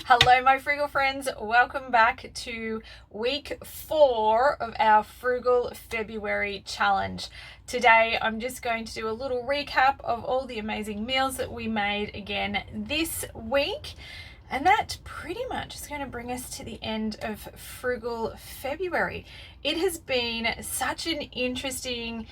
Hello my frugal friends, welcome back to week 4 of our Frugal February challenge. Today I'm just going to do a little recap of all the amazing meals that we made again this week, and that pretty much is going to bring us to the end of Frugal February. It has been such an interesting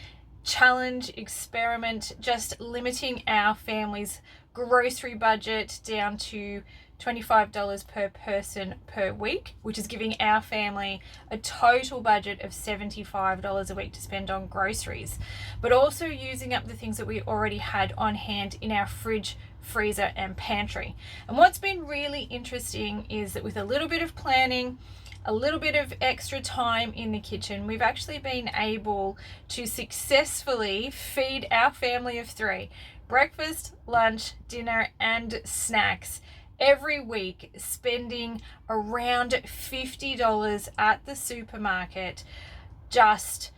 challenge experiment, just limiting our family's grocery budget down to $25 per person per week, which is giving our family a total budget of $75 a week to spend on groceries, but also using up the things that we already had on hand in our fridge, freezer and pantry. And what's been really interesting is that with a little bit of planning, a little bit of extra time in the kitchen, we've actually been able to successfully feed our family of 3 breakfast, lunch, dinner and snacks every week, spending around $50 at the supermarket, just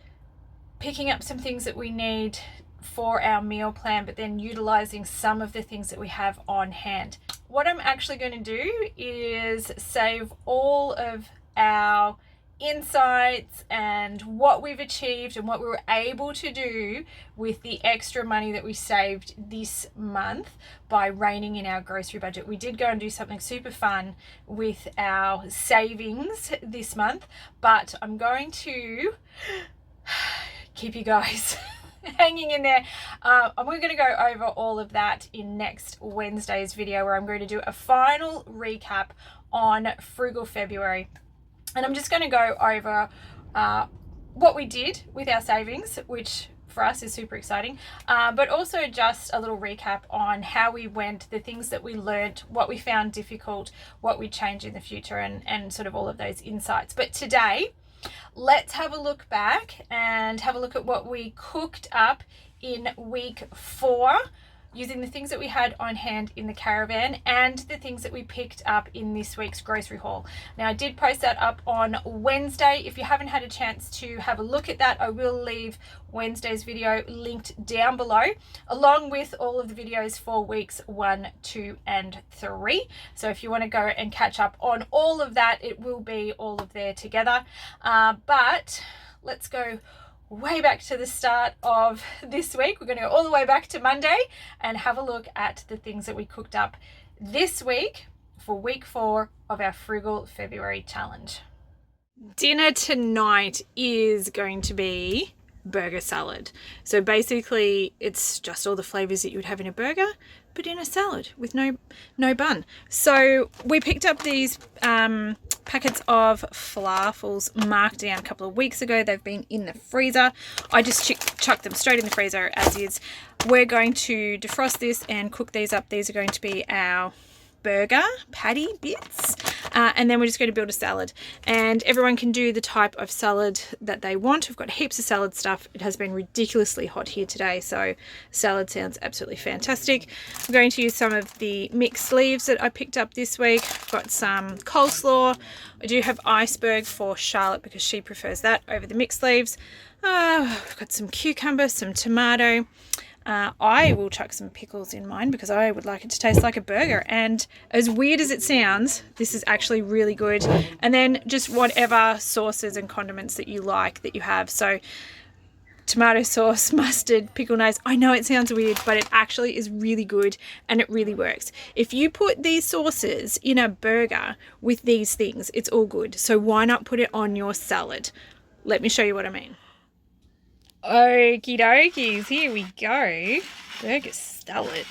picking up some things that we need for our meal plan, but then utilizing some of the things that we have on hand. What I'm actually going to do is save all of our insights and what we've achieved and what we were able to do with the extra money that we saved this month by reining in our grocery budget. We did go and do something super fun with our savings this month, but I'm going to keep you guys hanging in there. We're going to go over all of that in next Wednesday's video, where I'm going to do a final recap on Frugal February. And I'm just going to go over what we did with our savings, which for us is super exciting, but also just a little recap on how we went, the things that we learnt, what we found difficult, what we change in the future, and sort of all of those insights. But today, let's have a look back and have a look at what we cooked up in week 4, using the things that we had on hand in the caravan and the things that we picked up in this week's grocery haul. Now, I did post that up on Wednesday. If you haven't had a chance to have a look at that, I will leave Wednesday's video linked down below, along with all of the videos for weeks 1, 2 and 3. So if you want to go and catch up on all of that, it will be all of there together. But let's go way back to the start of this week. We're going to go all the way back to Monday and have a look at the things that we cooked up this week for week 4 of our Frugal February challenge. Dinner tonight is going to be burger salad. So basically it's just all the flavors that you would have in a burger, but in a salad with no bun. So we picked up these packets of falafels marked down a couple of weeks ago. They've been in the freezer. I just chucked them straight in the freezer as is. We're going to defrost this and cook these up. These are going to be our burger patty bits, and then we're just going to build a salad, and everyone can do the type of salad that they want. We've got heaps of salad stuff. It has been ridiculously hot here today, so salad sounds absolutely fantastic. I'm going to use some of the mixed leaves that I picked up this week. I've got some coleslaw. I do have iceberg for Charlotte because she prefers that over the mixed leaves. I've got some cucumber, some tomato. I will chuck some pickles in mine because I would like it to taste like a burger, and as weird as it sounds, this is actually really good. And then just whatever sauces and condiments that you like that you have. So tomato sauce, mustard, pickle nose. I know it sounds weird, but it actually is really good and it really works. If you put these sauces in a burger with these things, it's all good. So why not put it on your salad? Let me show you what I mean. Okie dokies, here we go. Burger salad.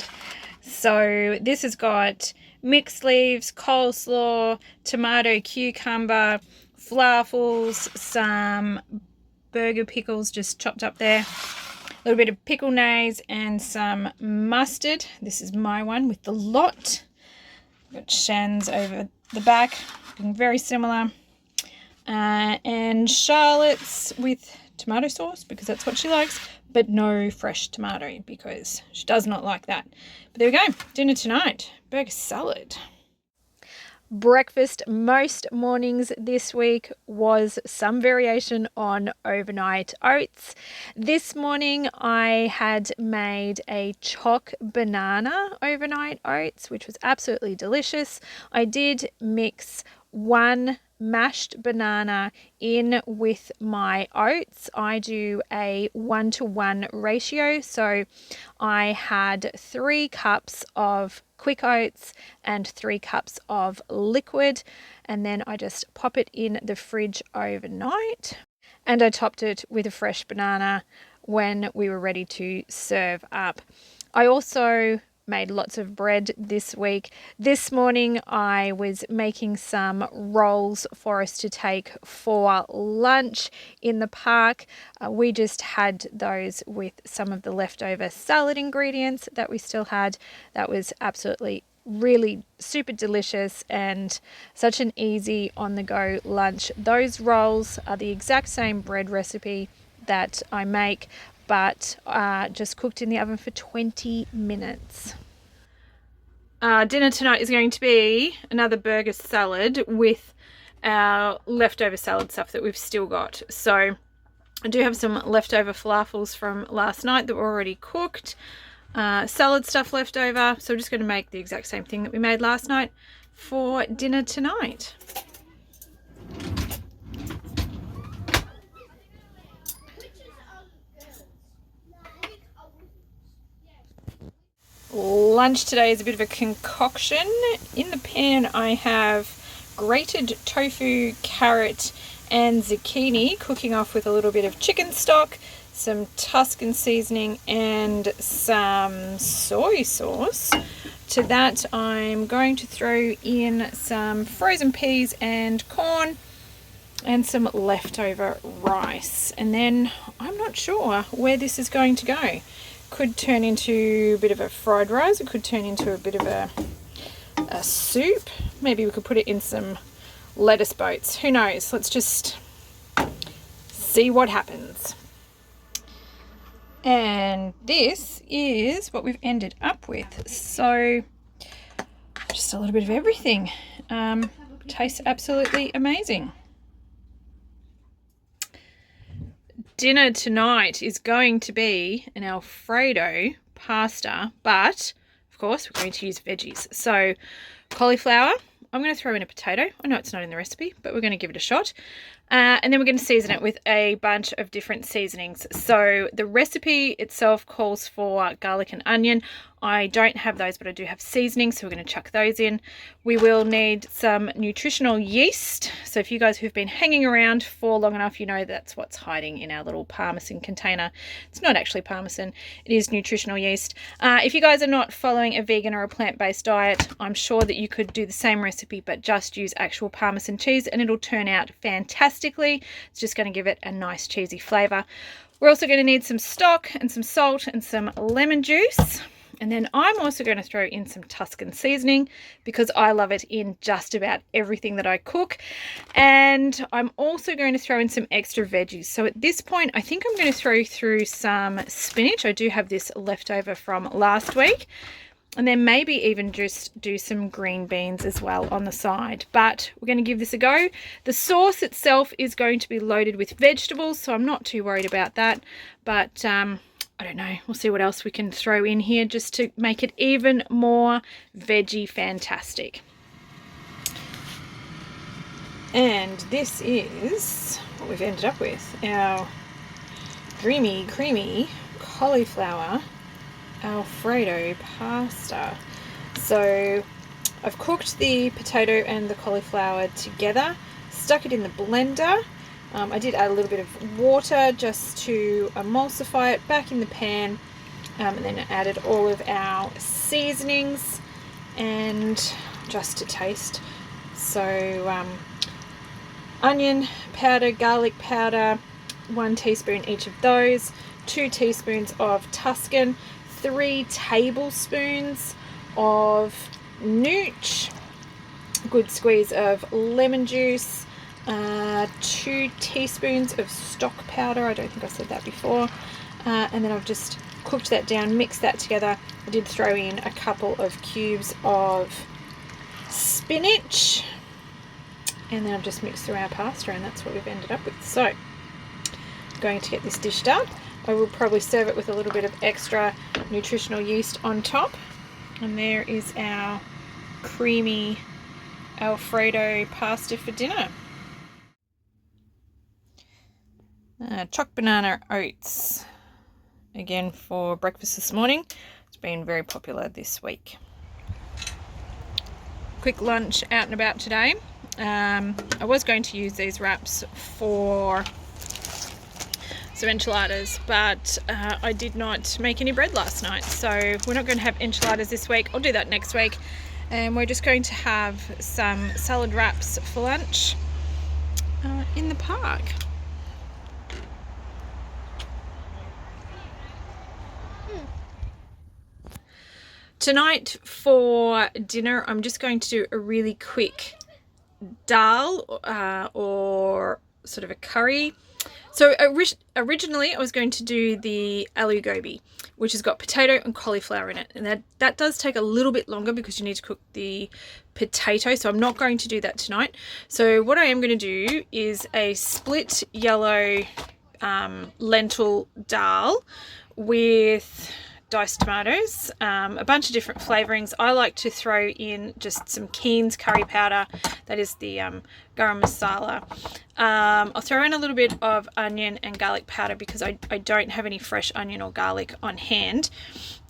So this has got mixed leaves, coleslaw, tomato, cucumber, falafels, some burger pickles just chopped up there, a little bit of pickle nays and some mustard. This is my one with the lot. Got Shan's over the back, looking very similar. And Charlotte's with tomato sauce because that's what she likes, but no fresh tomato because she does not like that. But there we go, dinner tonight, burger salad. Breakfast most mornings this week was some variation on overnight oats. This morning I had made a choc banana overnight oats, which was absolutely delicious. I did mix one mashed banana in with my oats. I do a 1-to-1 ratio, so I had 3 cups of quick oats and 3 cups of liquid, and then I just pop it in the fridge overnight, and I topped it with a fresh banana when we were ready to serve up. I also made lots of bread this week. This morning I was making some rolls for us to take for lunch in the park. We just had those with some of the leftover salad ingredients that we still had. That was absolutely really super delicious and such an easy on the go lunch. Those rolls are the exact same bread recipe that I make, but just cooked in the oven for 20 minutes. Dinner tonight is going to be another burger salad with our leftover salad stuff that we've still got. So I do have some leftover falafels from last night that were already cooked. Salad stuff left over, so I'm just going to make the exact same thing that we made last night for dinner tonight. Lunch today is a bit of a concoction. In the pan I have grated tofu, carrot and zucchini cooking off with a little bit of chicken stock, some Tuscan seasoning and some soy sauce. To that I'm going to throw in some frozen peas and corn and some leftover rice, and then I'm not sure where this is going to go. Could turn into a bit of a fried rice, it could turn into a bit of a soup. Maybe we could put it in some lettuce boats, who knows. Let's just see what happens. And this is what we've ended up with, so just a little bit of everything. Tastes absolutely amazing. Dinner tonight is going to be an Alfredo pasta, but of course we're going to use veggies. So cauliflower, I'm going to throw in a potato. I know it's not in the recipe, but we're going to give it a shot. And then we're going to season it with a bunch of different seasonings. So the recipe itself calls for garlic and onion. I don't have those, but I do have seasonings, so we're going to chuck those in. We will need some nutritional yeast. So if you guys who've been hanging around for long enough, you know that's what's hiding in our little parmesan container. It's not actually parmesan, it is nutritional yeast. If you guys are not following a vegan or a plant-based diet, I'm sure that you could do the same recipe, but just use actual parmesan cheese and it'll turn out fantastically. It's just going to give it a nice cheesy flavour. We're also going to need some stock and some salt and some lemon juice. And then I'm also going to throw in some Tuscan seasoning because I love it in just about everything that I cook. And I'm also going to throw in some extra veggies. So at this point, I think I'm going to throw through some spinach. I do have this left over from last week. And then maybe even just do some green beans as well on the side. But we're going to give this a go. The sauce itself is going to be loaded with vegetables, so I'm not too worried about that. But I don't know, we'll see what else we can throw in here just to make it even more veggie fantastic. And this is what we've ended up with, our dreamy, creamy cauliflower Alfredo pasta. So I've cooked the potato and the cauliflower together, stuck it in the blender. I did add a little bit of water just to emulsify it back in the pan, and then added all of our seasonings and just to taste. So onion powder, garlic powder, 1 teaspoon each of those, 2 teaspoons of Tuscan, 3 tablespoons of nooch, good squeeze of lemon juice, 2 teaspoons of stock powder. I don't think I said that before. And then I've just cooked that down, mixed that together. I did throw in a couple of cubes of spinach, and then I've just mixed through our pasta, and that's what we've ended up with. So I'm going to get this dished up. I will probably serve it with a little bit of extra nutritional yeast on top. And there is our creamy Alfredo pasta for dinner. Choc banana oats, again for breakfast this morning. It's been very popular this week. Quick lunch out and about today. I was going to use these wraps for some enchiladas, but I did not make any bread last night, so we're not going to have enchiladas this week. I'll do that next week, and we're just going to have some salad wraps for lunch in the park. Tonight for dinner, I'm just going to do a really quick dal or sort of a curry. So originally I was going to do the aloo gobi, which has got potato and cauliflower in it, and that does take a little bit longer because you need to cook the potato, so I'm not going to do that tonight. So what I am going to do is a split yellow lentil dal with diced tomatoes, a bunch of different flavorings. I like to throw in just some Keen's curry powder, that is the garam masala. I'll throw in a little bit of onion and garlic powder because I don't have any fresh onion or garlic on hand,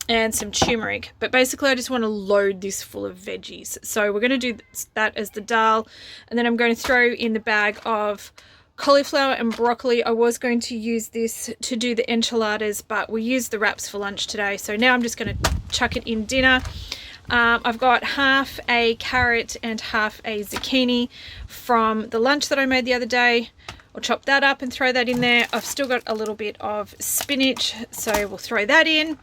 and some turmeric. But basically I just want to load this full of veggies. So we're going to do that as the dal, and then I'm going to throw in the bag of cauliflower and broccoli. I was going to use this to do the enchiladas, but we used the wraps for lunch today, so now I'm just going to chuck it in dinner. I've got half a carrot and half a zucchini from the lunch that I made the other day. I'll chop that up and throw that in there. I've still got a little bit of spinach, so we'll throw that in. And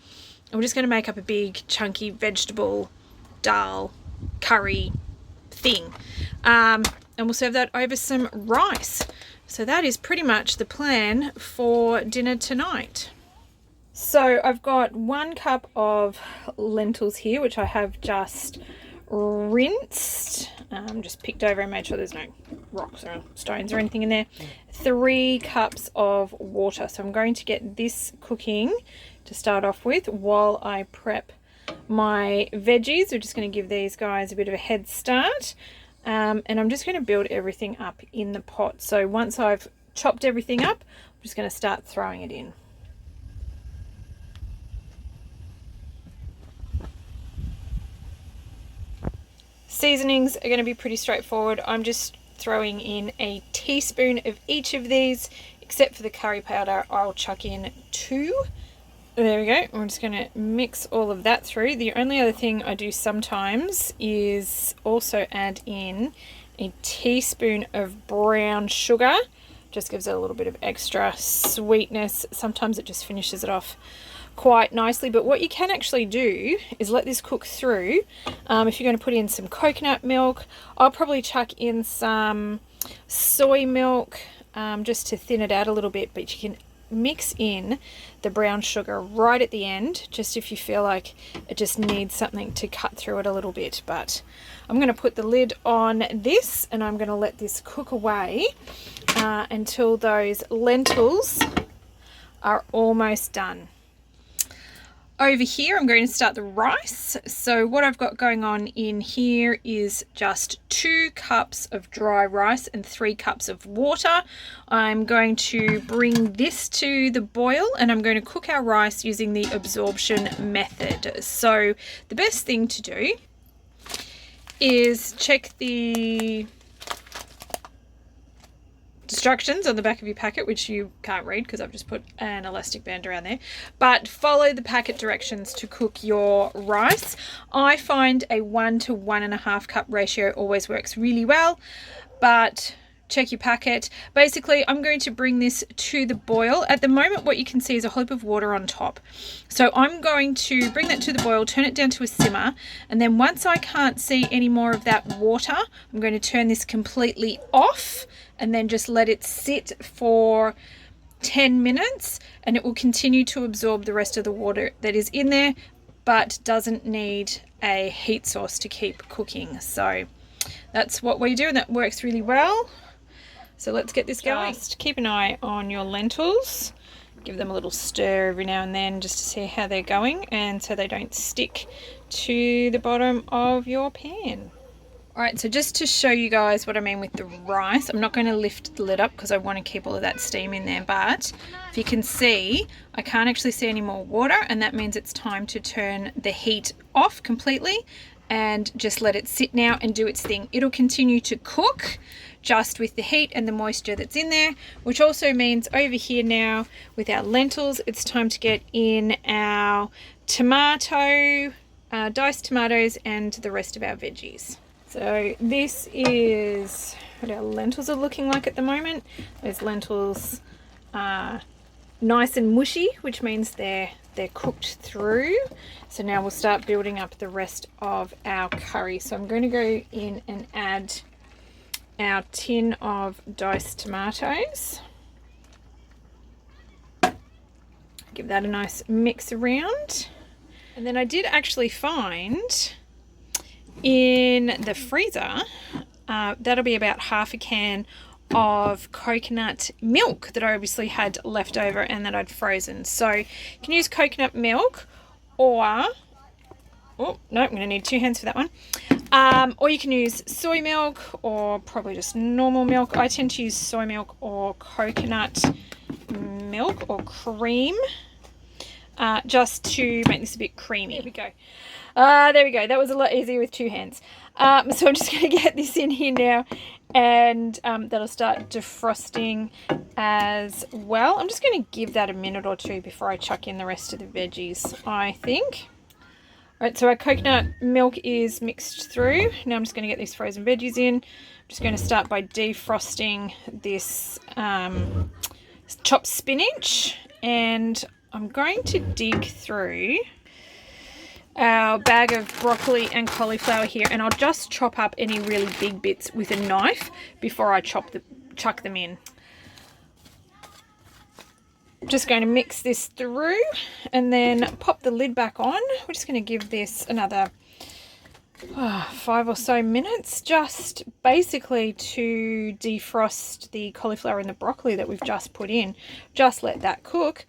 we're just going to make up a big chunky vegetable dal curry thing, and we'll serve that over some rice. So that is pretty much the plan for dinner tonight. So I've got 1 cup of lentils here, which I have just rinsed, just picked over and made sure there's no rocks or stones or anything in there. 3 cups of water. So I'm going to get this cooking to start off with while I prep my veggies. We're just going to give these guys a bit of a head start. And I'm just going to build everything up in the pot. So once I've chopped everything up, I'm just going to start throwing it in. Seasonings are going to be pretty straightforward. I'm just throwing in a teaspoon of each of these, except for the curry powder. I'll chuck in 2. There we go. I'm just going to mix all of that through. The only other thing I do sometimes is also add in a teaspoon of brown sugar. Just gives it a little bit of extra sweetness. Sometimes it just finishes it off quite nicely. But what you can actually do is let this cook through. If you're going to put in some coconut milk, I'll probably chuck in some soy milk just to thin it out a little bit, but you can mix in the brown sugar right at the end, just if you feel like it just needs something to cut through it a little bit. But I'm going to put the lid on this, and I'm going to let this cook away until those lentils are almost done. Over here, I'm going to start the rice. So what I've got going on in here is just 2 cups of dry rice and 3 cups of water. I'm going to bring this to the boil, and I'm going to cook our rice using the absorption method. So the best thing to do is check the instructions on the back of your packet, which you can't read because I've just put an elastic band around there, but follow the packet directions to cook your rice. I find a 1 to 1.5 cup ratio always works really well, but check your packet. Basically, I'm going to bring this to the boil. At the moment, what you can see is a whole heap of water on top. So I'm going to bring that to the boil, turn it down to a simmer, and then once I can't see any more of that water, I'm going to turn this completely off and then just let it sit for 10 minutes, and it will continue to absorb the rest of the water that is in there, but doesn't need a heat source to keep cooking. So that's what we do, and that works really well. So let's get this going. Just keep an eye on your lentils. Give them a little stir every now and then just to see how they're going, and so they don't stick to the bottom of your pan. Alright, so just to show you guys what I mean with the rice, I'm not going to lift the lid up because I want to keep all of that steam in there, but if you can see, I can't actually see any more water, and that means it's time to turn the heat off completely and just let it sit now and do its thing. It'll continue to cook just with the heat and the moisture that's in there, which also means over here now with our lentils, it's time to get in our tomato, diced tomatoes, and the rest of our veggies. So this is what our lentils are looking like at the moment. Those lentils are nice and mushy, which means they're cooked through. So now we'll start building up the rest of our curry. So I'm going to go in and add our tin of diced tomatoes. Give that a nice mix around. And then I did actually find in the freezer, that'll be about half a can of coconut milk that I obviously had left over and that I'd frozen. So you can use coconut milk, or oh no, I'm going to need 2 hands for that one. Or you can use soy milk, or probably just normal milk. I tend to use soy milk or coconut milk or cream, just to make this a bit creamy. There we go. There we go. That was a lot easier with 2 hands. So I'm just going to get this in here now, and that'll start defrosting as well. I'm just going to give that a minute or 2 before I chuck in the rest of the veggies, I think. All right, so our coconut milk is mixed through. Now I'm just going to get these frozen veggies in. I'm just going to start by defrosting this chopped spinach, and I'm going to dig through our bag of broccoli and cauliflower here, and I'll just chop up any really big bits with a knife before I chuck them in. Just going to mix this through and then pop the lid back on. We're just going to give this another 5 or so minutes, just basically to defrost the cauliflower and the broccoli that we've just put in. Just let that cook.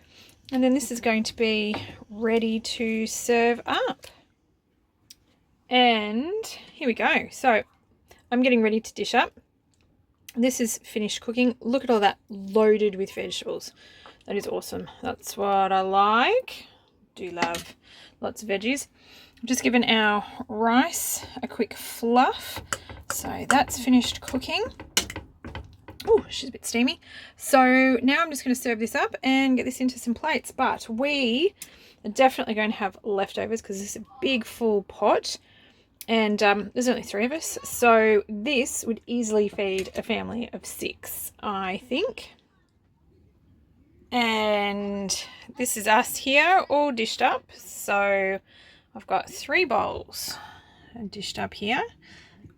And then this is going to be ready to serve up. And here we go. So I'm getting ready to dish up. This is finished cooking. Look at all that loaded with vegetables. That is awesome. That's what I like. Do love lots of veggies. I've just given our rice a quick fluff. So that's finished cooking. Oh, she's a bit steamy. So now I'm just going to serve this up and get this into some plates. But we are definitely going to have leftovers because this is a big full pot. And there's only 3 of us. So this would easily feed a family of 6, I think. And this is us here all dished up. So I've got 3 bowls dished up here.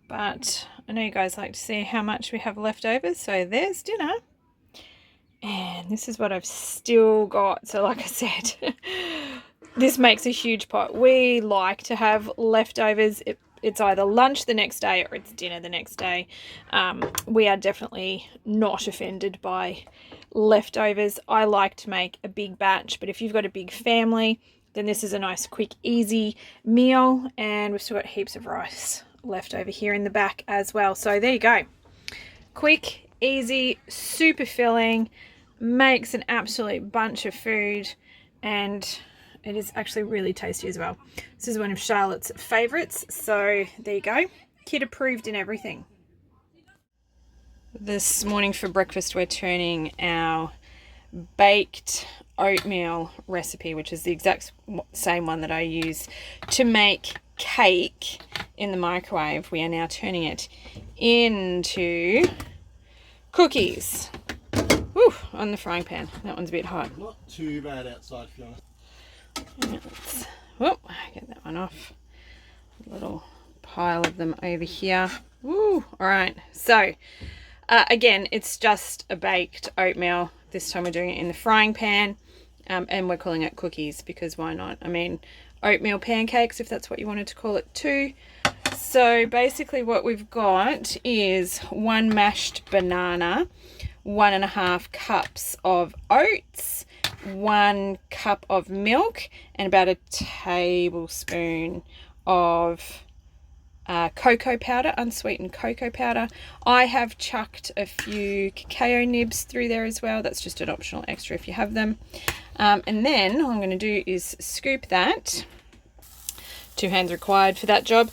But I know you guys like to see how much we have left over, so there's dinner. And this is what I've still got. So like I said, this makes a huge pot. We like to have leftovers. It's either lunch the next day or it's dinner the next day. We are definitely not offended by leftovers. I like to make a big batch, but if you've got a big family, then this is a nice, quick, easy meal. And we've still got heaps of rice left over here in the back as well. So there you go. Quick, easy, super filling, makes an absolute bunch of food, and it is actually really tasty as well. This is one of Charlotte's favorites, so there you go. Kid approved and everything. This morning for breakfast we're turning our baked oatmeal recipe, which is the exact same one that I use to make cake in the microwave. We are now turning it into cookies. Woo, on the frying pan. That one's a bit hot. Not too bad outside, to be honest. Whoop, get that one off. A little pile of them over here. Woo, all right. So again, it's just a baked oatmeal. This time we're doing it in the frying pan, and we're calling it cookies because why not? I mean, oatmeal pancakes, if that's what you wanted to call it too. So basically what we've got is 1 mashed banana, 1.5 cups of oats, 1 cup of milk, and about a tablespoon of cocoa powder, unsweetened cocoa powder. I have chucked a few cacao nibs through there as well. That's just an optional extra if you have them. And then all I'm going to do is scoop that. 2 hands required for that job.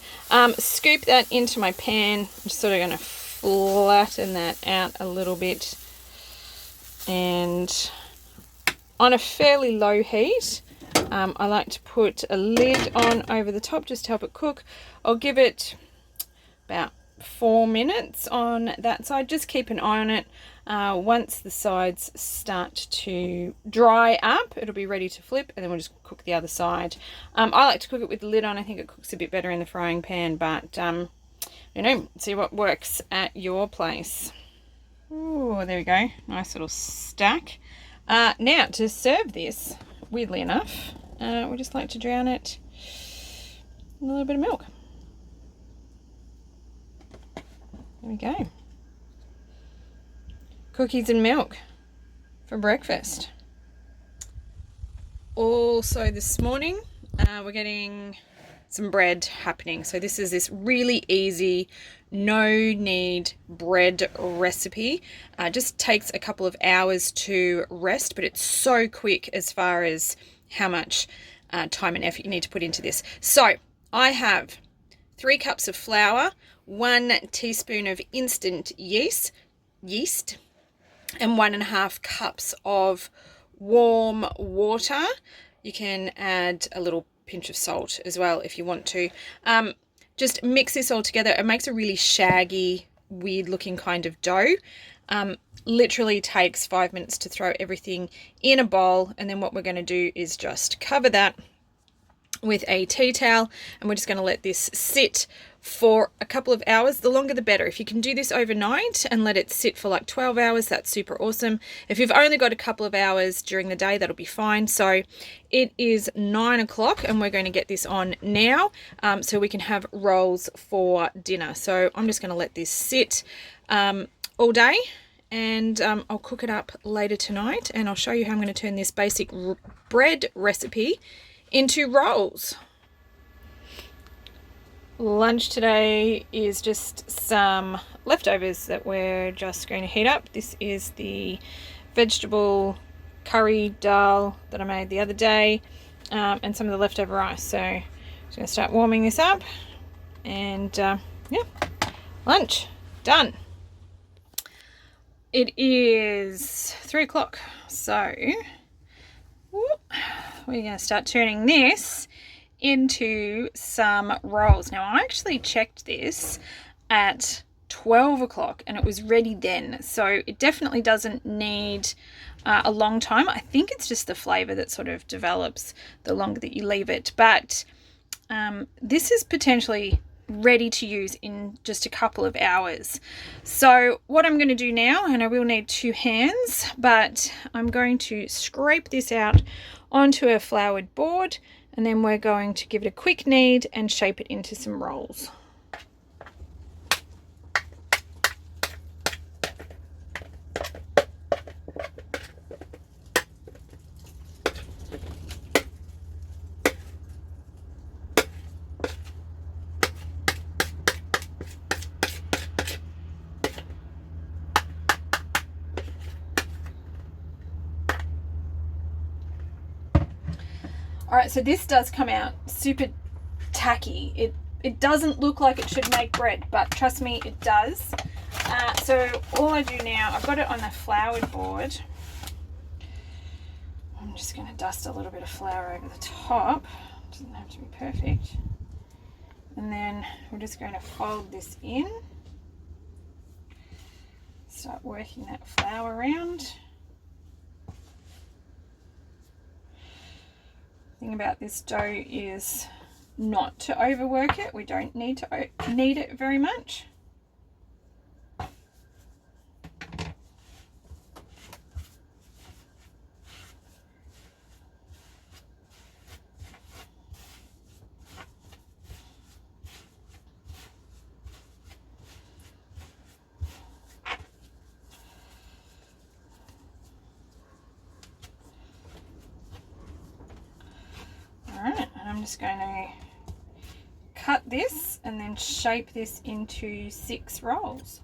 Scoop that into my pan. I'm just sort of going to flatten that out a little bit. And on a fairly low heat, I like to put a lid on over the top just to help it cook. I'll give it about 4 minutes on that side. Just keep an eye on it. Once the sides start to dry up, it'll be ready to flip, and then we'll just cook the other side. I like to cook it with the lid on. I think it cooks a bit better in the frying pan, but you know, see what works at your place. Oh, there we go. Nice little stack. Now to serve this, weirdly enough, we just like to drown it in a little bit of milk. There we go. Cookies and milk for breakfast. Also this morning, we're getting some bread happening. So this is this really easy, no knead bread recipe. Just takes a couple of hours to rest, but it's so quick as far as how much time and effort you need to put into this. So I have 3 cups of flour, 1 teaspoon of instant yeast, and 1.5 cups of warm water. You can add a little pinch of salt as well if you want to. Just mix this all together. It makes a really shaggy, weird looking kind of dough. Literally takes 5 minutes to throw everything in a bowl, and then what we're going to do is just cover that with a tea towel, and we're just going to let this sit for a couple of hours. The longer the better. If you can do this overnight and let it sit for like 12 hours, that's super awesome. If you've only got a couple of hours during the day, that'll be fine. So it is 9 o'clock and we're going to get this on now, so we can have rolls for dinner. So I'm just going to let this sit all day, and I'll cook it up later tonight, and I'll show you how I'm going to turn this basic bread recipe into rolls. Lunch today is just some leftovers that we're just going to heat up. This is the vegetable curry dal that I made the other day, and some of the leftover rice. So I'm just going to start warming this up, and yeah, lunch done. It is 3 o'clock, so we're going to start turning this into some rolls. Now I actually checked this at 12 o'clock and it was ready then, so it definitely doesn't need a long time. I think it's just the flavor that sort of develops the longer that you leave it, but this is potentially ready to use in just a couple of hours. So what I'm going to do now, and I will need 2 hands, but I'm going to scrape this out onto a floured board, and then we're going to give it a quick knead and shape it into some rolls. All right, so this does come out super tacky. It doesn't look like it should make bread, but trust me, it does. So all I do now, I've got it on a floured board. I'm just going to dust a little bit of flour over the top. It doesn't have to be perfect. And then we're just going to fold this in. Start working that flour around. Thing about this dough is not to overwork it. We don't need to knead it very much. just going to cut this and then shape this into 6 rolls.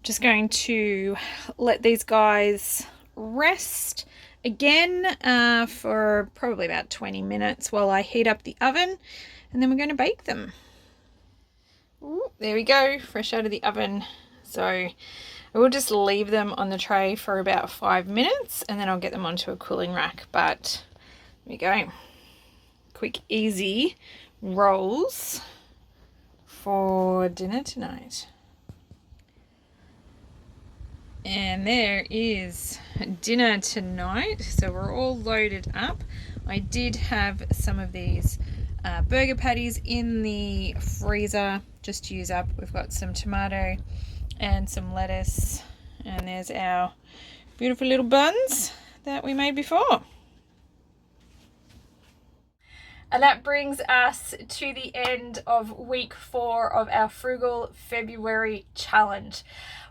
Just going to let these guys rest again for probably about 20 minutes while I heat up the oven, and then we're going to bake them. Ooh, there we go, fresh out of the oven. So I will just leave them on the tray for about 5 minutes and then I'll get them onto a cooling rack. But there we go, quick easy rolls for dinner tonight. And there is dinner tonight. So we're all loaded up. I did have some of these burger patties in the freezer just to use up. We've got some tomato and some lettuce. And there's our beautiful little buns that we made before. And that brings us to the end of week 4 of our Frugal February challenge.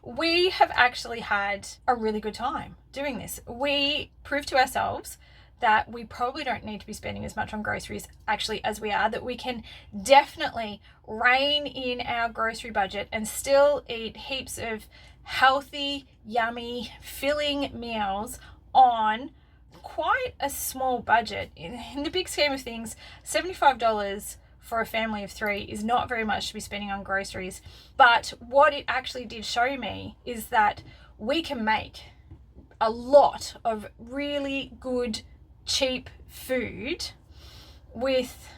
We have actually had a really good time doing this. We proved to ourselves that we probably don't need to be spending as much on groceries actually as we are, that we can definitely rein in our grocery budget and still eat heaps of healthy, yummy, filling meals on quite a small budget. In the big scheme of things, $75 for a family of 3 is not very much to be spending on groceries. But what it actually did show me is that we can make a lot of really good, cheap food with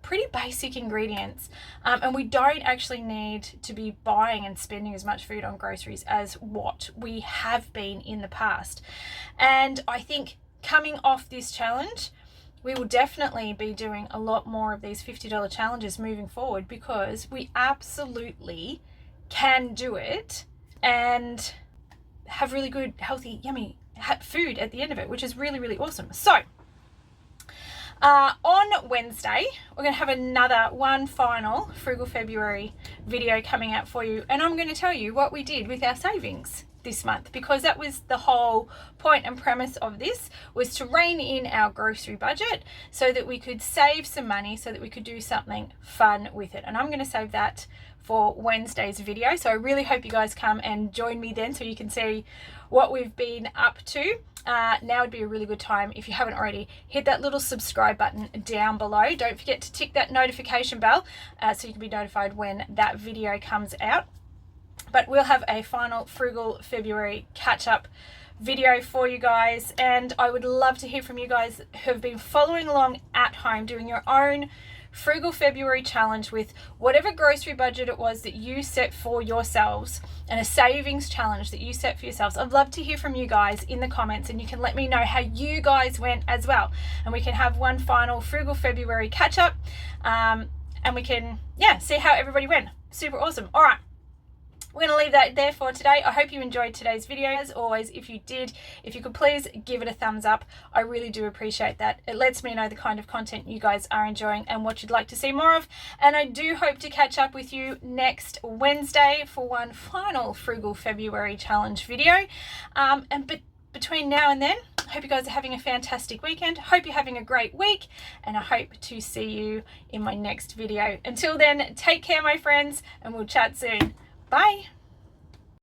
pretty basic ingredients, and we don't actually need to be buying and spending as much food on groceries as what we have been in the past. And I think coming off this challenge, we will definitely be doing a lot more of these $50 challenges moving forward, because we absolutely can do it and have really good, healthy, yummy food at the end of it, which is really, really awesome. So on Wednesday, we're going to have one final Frugal February video coming out for you, and I'm going to tell you what we did with our savings this month, because that was the whole point and premise of this, was to rein in our grocery budget so that we could save some money, so that we could do something fun with it. And I'm going to save that for Wednesday's video, so I really hope you guys come and join me then so you can see what we've been up to. Now would be a really good time, if you haven't already, hit that little subscribe button down below. Don't forget to tick that notification bell so you can be notified when that video comes out. But we'll have a final Frugal February catch-up video for you guys, and I would love to hear from you guys who have been following along at home, doing your own Frugal February challenge with whatever grocery budget it was that you set for yourselves, and a savings challenge that you set for yourselves. I'd love to hear from you guys in the comments, and you can let me know how you guys went as well, and we can have one final Frugal February catch-up, and we can see how everybody went. Super awesome. All right, we're going to leave that there for today. I hope you enjoyed today's video. As always, if you did, if you could please give it a thumbs up. I really do appreciate that. It lets me know the kind of content you guys are enjoying and what you'd like to see more of. And I do hope to catch up with you next Wednesday for one final Frugal February challenge video. Between now and then, I hope you guys are having a fantastic weekend. Hope you're having a great week, and I hope to see you in my next video. Until then, take care, my friends, and we'll chat soon. Bye.